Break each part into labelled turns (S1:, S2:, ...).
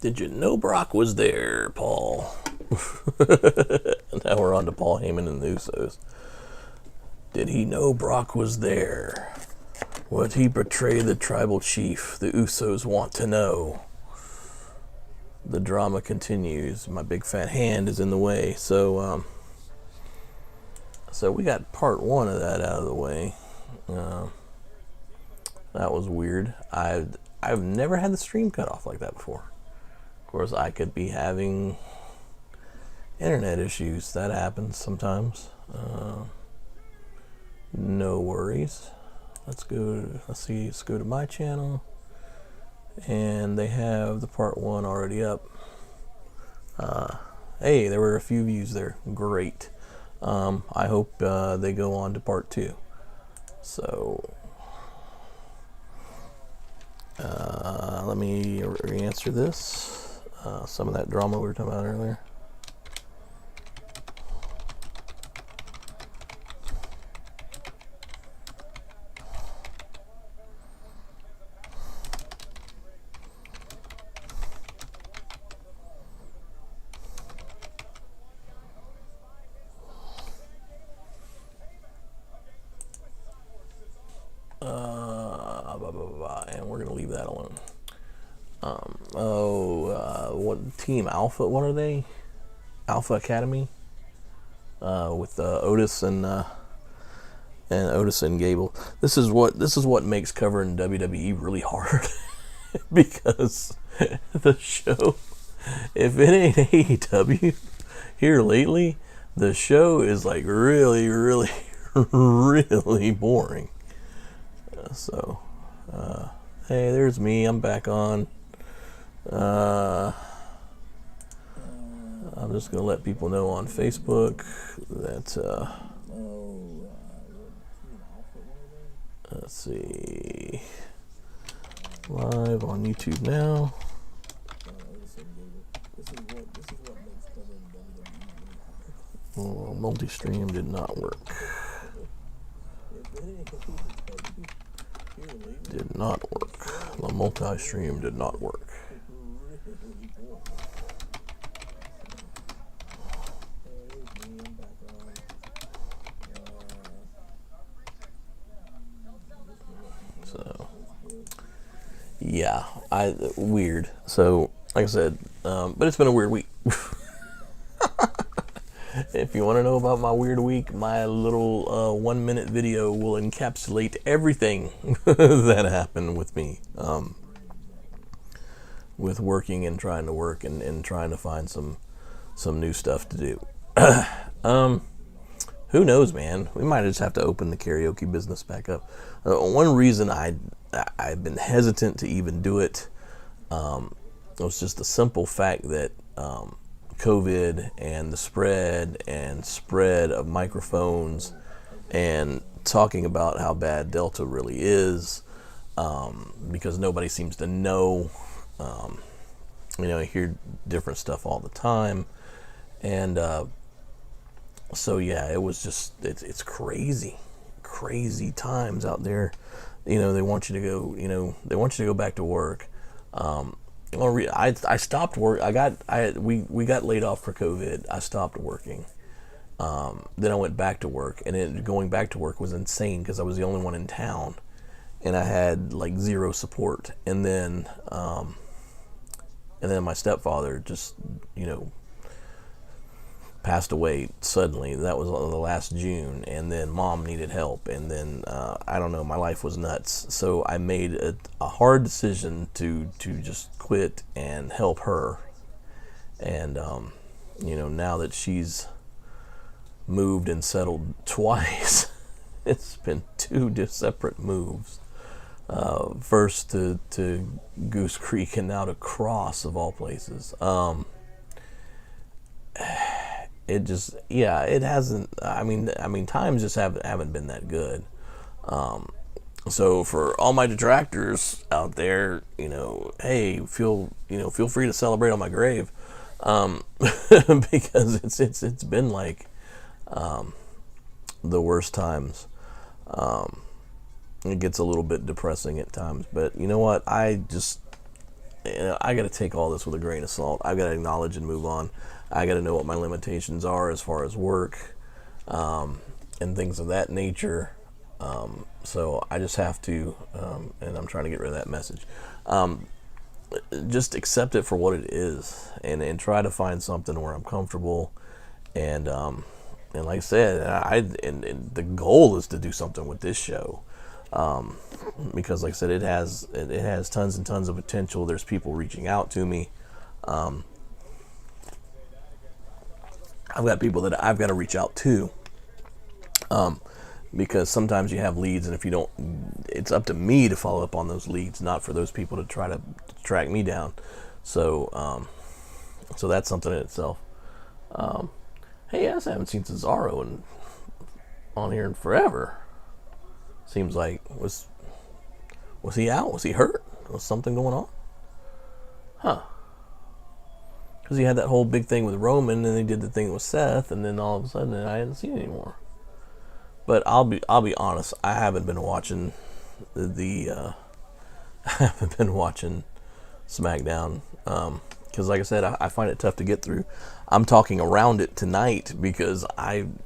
S1: Did you know Brock was there, Paul? Now we're on to Paul Heyman and the Usos. Did he know Brock was there? Would he betray the tribal chief? The Usos want to know. The drama continues. My big fat hand is in the way. So we got part one of that out of the way. That was weird. I've never had the stream cut off like that before. Of course, I could be having internet issues. That happens sometimes. No worries. Let's go to my channel. And they have the part one already up. Hey, there were a few views there. Great. I hope they go on to part two. So, let me answer this. Some of that drama we were talking about earlier. And we're going to leave that alone. What Team Alpha? What are they? Alpha Academy, with Otis and Gable. This is what makes covering WWE really hard, because the show, if it ain't AEW here lately, the show is like really, really, really boring. So, hey, there's me. I'm back on. I'm just going to let people know on Facebook that, let's see, live on YouTube now. Multi-stream did not work. Did not work. The multi-stream did not work. So, yeah, weird. So, like I said, but it's been a weird week. If you want to know about my weird week, my little 1 minute video will encapsulate everything that happened with me, with working and trying to work and trying to find some new stuff to do. Who knows, man? We might just have to open the karaoke business back up. One reason I've been hesitant to even do it was just the simple fact that COVID and the spread of microphones and talking about how bad Delta really is, because nobody seems to know. I hear different stuff all the time, and so yeah, it was just it's crazy times out there. They want you to go back to work. I stopped work. We got laid off for COVID. I stopped working. Then I went back to work, and going back to work was insane because I was the only one in town, and I had like zero support. And then my stepfather just passed away suddenly. That was the last June, and then mom needed help, and then I don't know, my life was nuts. So I made a hard decision to just quit and help her. And now that she's moved and settled twice, it's been two separate moves. First to Goose Creek, and now to Cross, of all places. It hasn't. I mean, times just haven't been that good. So for all my detractors out there, hey, feel free to celebrate on my grave, because it's been like the worst times. It gets a little bit depressing at times, but you know what? I got to take all this with a grain of salt. I got to acknowledge and move on. I got to know what my limitations are as far as work and things of that nature. So I just have to, and I'm trying to get rid of that message. Just accept it for what it is, and try to find something where I'm comfortable. And like I said, and the goal is to do something with this show. Because like I said, it has tons and tons of potential. There's people reaching out to me. I've got people that I've got to reach out to. Because sometimes you have leads, and if you don't, it's up to me to follow up on those leads, not for those people to try to track me down. So, so that's something in itself. Hey, I haven't seen Cesaro on here in forever. Seems like was he out? Was he hurt? Was something going on? Huh? Because he had that whole big thing with Roman, and he did the thing with Seth, and then all of a sudden I hadn't seen it anymore. But I'll be honest, I haven't been watching I haven't been watching SmackDown because, like I said, I find it tough to get through. I'm talking around it tonight because I'm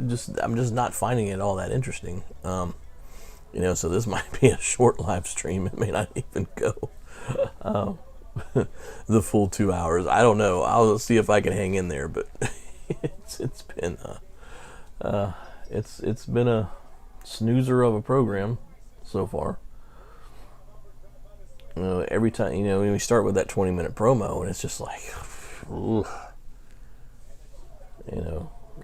S1: just not finding it all that interesting. So this might be a short live stream. It may not even go the full 2 hours. I don't know. I'll see if I can hang in there. But it's been a snoozer of a program so far. Every time, when we start with that 20-minute promo, and it's just like, ugh.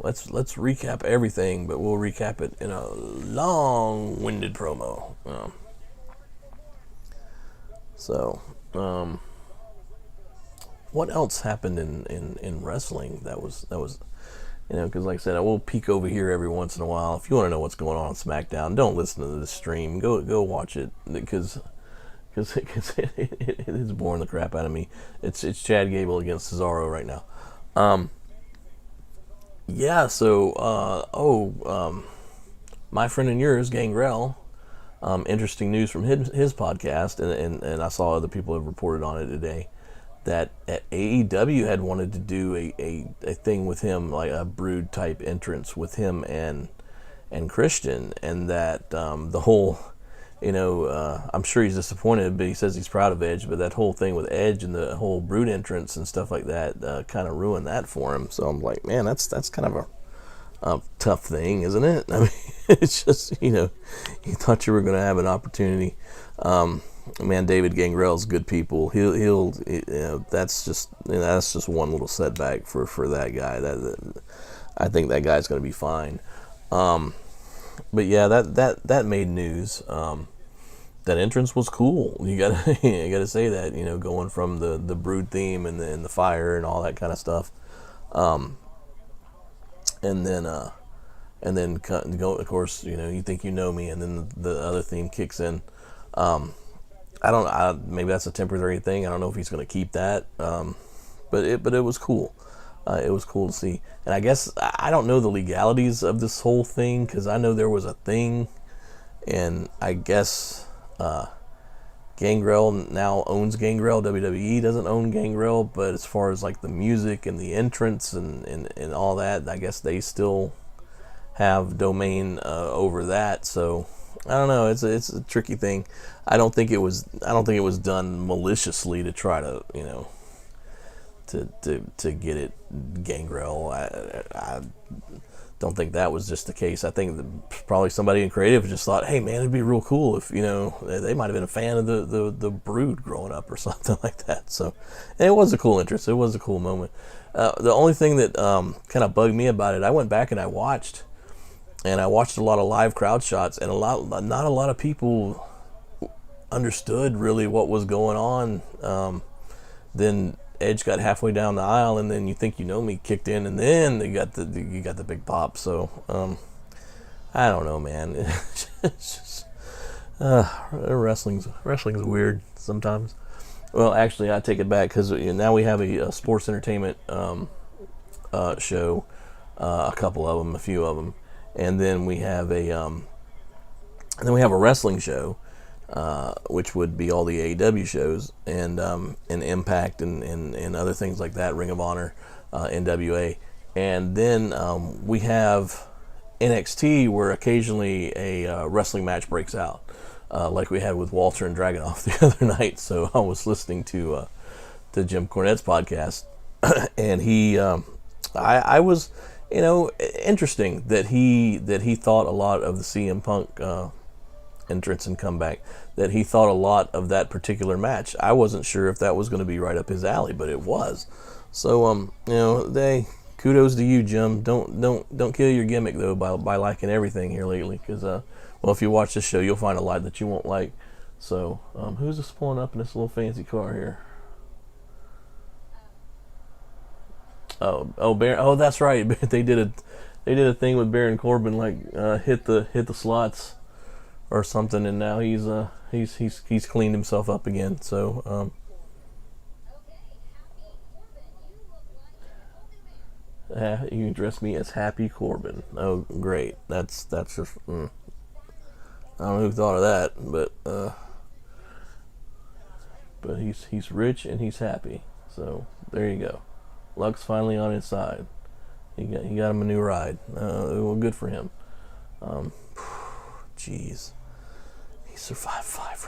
S1: Let's recap everything, but we'll recap it in a long-winded promo. What else happened in wrestling that was because like I said, I will peek over here every once in a while. If you want to know what's going on SmackDown, don't listen to the stream. Go watch it because it is boring the crap out of me. It's Chad Gable against Cesaro right now. My friend and yours, Gangrel. Interesting news from his podcast, and I saw other people have reported on it today, that at AEW had wanted to do a thing with him, like a Brood type entrance with him and Christian, and that the whole, I'm sure he's disappointed, but he says he's proud of Edge, but that whole thing with Edge and the whole Brood entrance and stuff like that kind of ruined that for him. So I'm like, man, that's kind of a tough thing, isn't it? I mean, it's just, you thought you were going to have an opportunity. Man, David Gangrel's good people. He'll that's just one little setback for that guy. That I think that guy's going to be fine. But yeah, that made news. That entrance was cool. You gotta say that. Going from the Brood theme and the fire and all that kind of stuff. And then go. Of course, you think you know me, and then the other theme kicks in. Maybe that's a temporary thing. I don't know if he's going to keep that. But it was cool. It was cool to see. And I guess I don't know the legalities of this whole thing, because I know there was a thing, and I guess Gangrel now owns Gangrel. WWE doesn't own Gangrel, but as far as like the music and the entrance and all that, I guess they still have domain over that. So I don't know. It's a tricky thing. I don't think it was done maliciously to try to to get it Gangrel. I don't think that was just the case. I think probably somebody in creative just thought, hey man, it'd be real cool if they might have been a fan of the Brood growing up or something like that. So, and it was a cool interest. It was a cool moment. The only thing that kind of bugged me about it, I went back and I watched a lot of live crowd shots, and not a lot of people understood really what was going on. Then Edge got halfway down the aisle, and then You Think You Know Me kicked in, and then you got the big pop. So I don't know, man. It's just wrestling's weird sometimes. Well, actually, I take it back, because now we have a sports entertainment show, a few of them, and then we have a wrestling show. which would be all the AEW shows and Impact and other things like that, Ring of Honor, NWA. And then we have NXT, where occasionally a wrestling match breaks out, like we had with Walter and Dragunov the other night. So I was listening to Jim Cornette's podcast, and I was, interesting that he thought a lot of the CM Punk entrance and comeback, that he thought a lot of that particular match. I wasn't sure if that was going to be right up his alley, but it was. So kudos to you, Jim. Don't kill your gimmick though by liking everything here lately, because if you watch this show, you'll find a lot that you won't like. So who's this pulling up in this little fancy car here? Baron. Oh, that's right. They did a thing with Baron Corbin, like hit the slots or something, and now he's cleaned himself up again. So you can address me as Happy Corbin. Oh, great. That's just I don't know who thought of that, but he's rich and he's happy. So there you go. Luck's finally on his side. He got him a new ride. Well, good for him. Jeez, he survived 5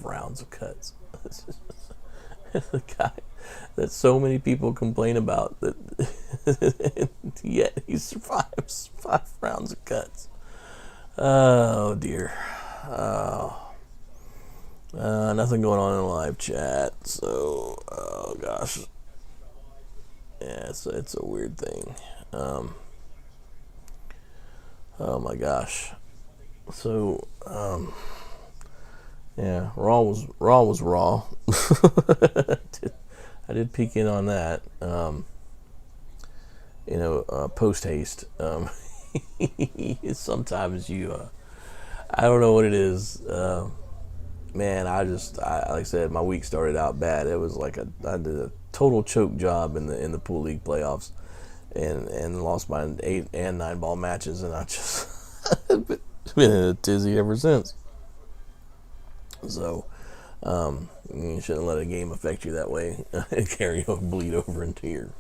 S1: rounds of cuts. The guy that so many people complain about, that yet he survives 5 rounds of cuts. Oh dear. Nothing going on in the live chat. So, oh gosh. Yeah, it's a weird thing. Oh my gosh. So, yeah, Raw was Raw. I did peek in on that. Post haste. Sometimes I don't know what it is. Man, I like I said, my week started out bad. It was like I did a total choke job in the pool league playoffs, and lost my 8 and 9 ball matches, and I just been in a tizzy ever since. So you shouldn't let a game affect you that way and bleed over into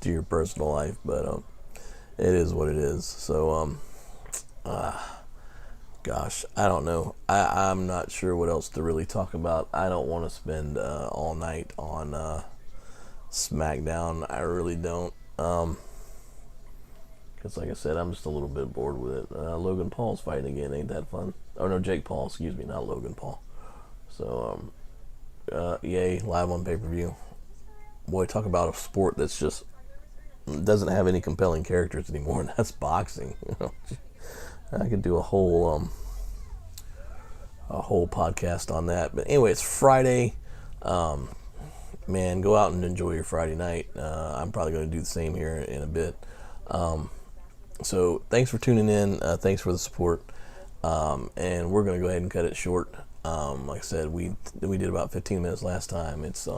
S1: your personal life, but it is what it is. So gosh, I don't know. I'm not sure what else to really talk about. I don't want to spend all night on Smackdown. I really don't. Because like I said, I'm just a little bit bored with it. Logan Paul's fighting again. Ain't that fun? Oh no, Jake Paul. Excuse me, not Logan Paul. So yay, live on pay-per-view. Boy, talk about a sport that's just doesn't have any compelling characters anymore, and that's boxing. I could do a whole podcast on that. But anyway, it's Friday. Man, go out and enjoy your Friday night. I'm probably going to do the same here in a bit. So thanks for tuning in. Thanks for the support. And we're going to go ahead and cut it short. Like I said, we did about 15 minutes last time. It's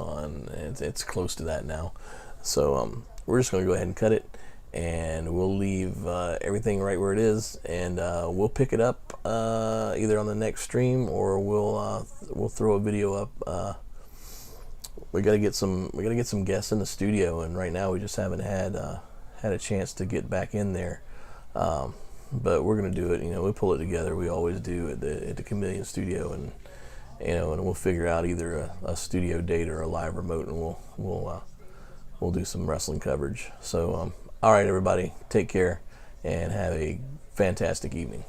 S1: close to that now. So we're just going to go ahead and cut it. And we'll leave everything right where it is, and we'll pick it up either on the next stream, or we'll throw a video up. We gotta get some guests in the studio, and right now we just haven't had a chance to get back in there. But we're gonna do it. We pull it together. We always do at the Chameleon Studio, and and we'll figure out either a studio date or a live remote, and we'll do some wrestling coverage. So. All right, everybody, take care and have a fantastic evening.